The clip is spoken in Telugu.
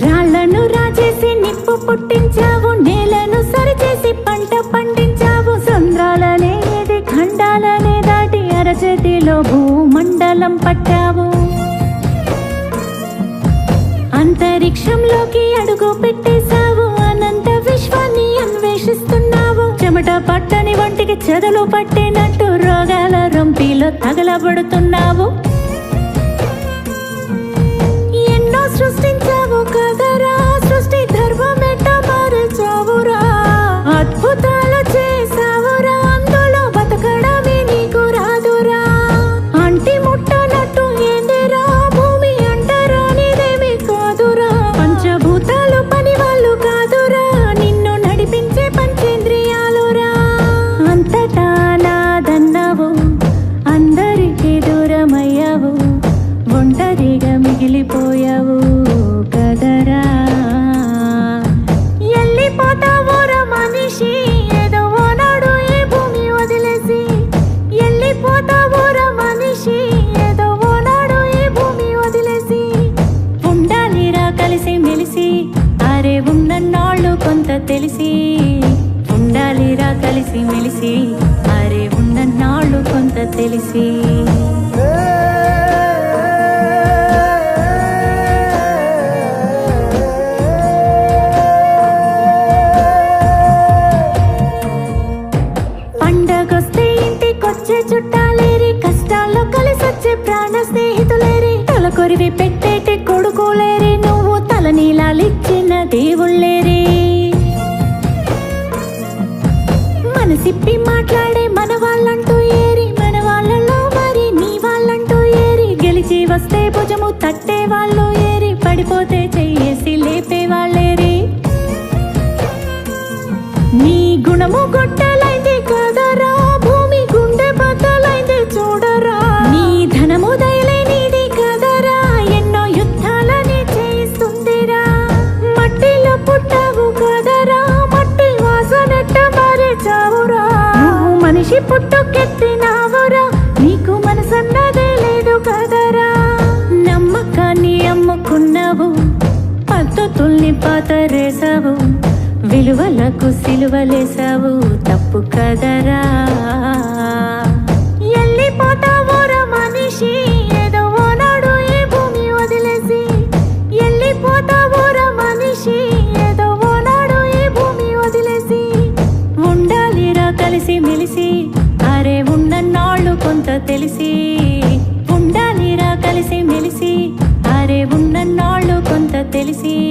రాళ్లను రాజేసి నిప్పు పుట్టించావు, నేలను సరిచేసి పంట పండించావు. సంద్రాలనేది ఖండాలనే దాటి అరచేతిలో భూమండలం పట్టావు. అంతరిక్షంలోకి అడుగు పెట్టేశావు, అనంత విశ్వాన్ని అన్వేషిస్తున్నావు. చెమట పట్టని వంటికి చెదలు పట్టినట్టు రోగాల రొంపిలో తగలబడుతున్నావు. ఎన్నో సృష్టించావు కదరా, సృష్టి ధర్మమెట్ట మార్చావురా. అద్భుతాలు చేసావురా, అందులో బతకడమే నీకు రాదురా. అంటి ముట్టనట్టు ఏందిరా భూమి అంటారా, నీదేమి కాదురా. పంచభూతాలు పని వాళ్ళు కాదురా, నిన్ను నడిపించే పంచేంద్రియాలురా. అంతటా నాదన్నావు, అందరికీ దూరమయ్యావు, ఒంటరిగా మిగిలిపోయావు కదరా. ఎల్లిపోతావురా మనిషి, ఏదో ఓనాడు ఈ భూమి వదిలేసి. ఎల్లిపోతావురా మనిషి, ఏదో ఓనాడు ఈ భూమి వదిలేసి. ఉండాలిరా కలిసి మెలిసి, అరే ఉన్నన్నాళ్ళు కొంత తెలిసి. ఉండాలిరా కలిసి మెలిసి, అరే ఉన్నన్నాళ్ళు కొంత తెలిసి. పండగొస్తే ఇంటికొచ్చే చుట్టాలేరి, కష్టాల్లో కలిసొచ్చే ప్రాణ స్నేహితులేరి. తలకొరివి పెట్టేటి కొడుకులేరి, నువ్వు తలనీలాలిచ్చిన దేవుళ్ళేరి. మనసిప్పి మాట్లాడే మన వాళ్ళంటూ ఏరి, మన వాళ్ళలో మరి నీ వాళ్ళంటూ ఏరి. గెలిచి వస్తే భుజము తట్టే వాళ్ళు ఏరి, పడిపోతే చెయ్యేసి లేపే వాళ్ళేరి. నీ గుణము గొట్టలైంది కదరా, భూమి గుండె బద్దలైంది చూడరా. నీ ధనము దయలేనిది కదరా, ఎన్నో యుద్ధాలని చేయిస్తుందిరా. మట్టిలో పుట్టావు కదరా, మట్టి వాసనెట్ట మరిచావురా. నువ్వు మనిషి పుట్టుకెత్తినావురా, నీకు మనసన్నదే లేదు కదరా. నమ్మకాన్ని అమ్ముకున్నావు, పద్ధతుల్ని పాతరేసావు, విలువలకు సిలువలేసావు, తప్పు కదరా. ఎల్లిపోతావురా మనిషి, ఏదో ఓనాడు ఈ భూమి వదిలేసి. ఎల్లిపోతావురా మనిషి, ఏదో ఓనాడు ఈ భూమి వదిలేసి. ఉండాలిరా కలిసి మెలిసి, అరే ఉన్నన్నాళ్ళు కొంత తెలిసి. ఉండాలిరా కలిసి మెలిసి, అరే ఉన్నన్నాళ్ళు కొంత తెలిసి.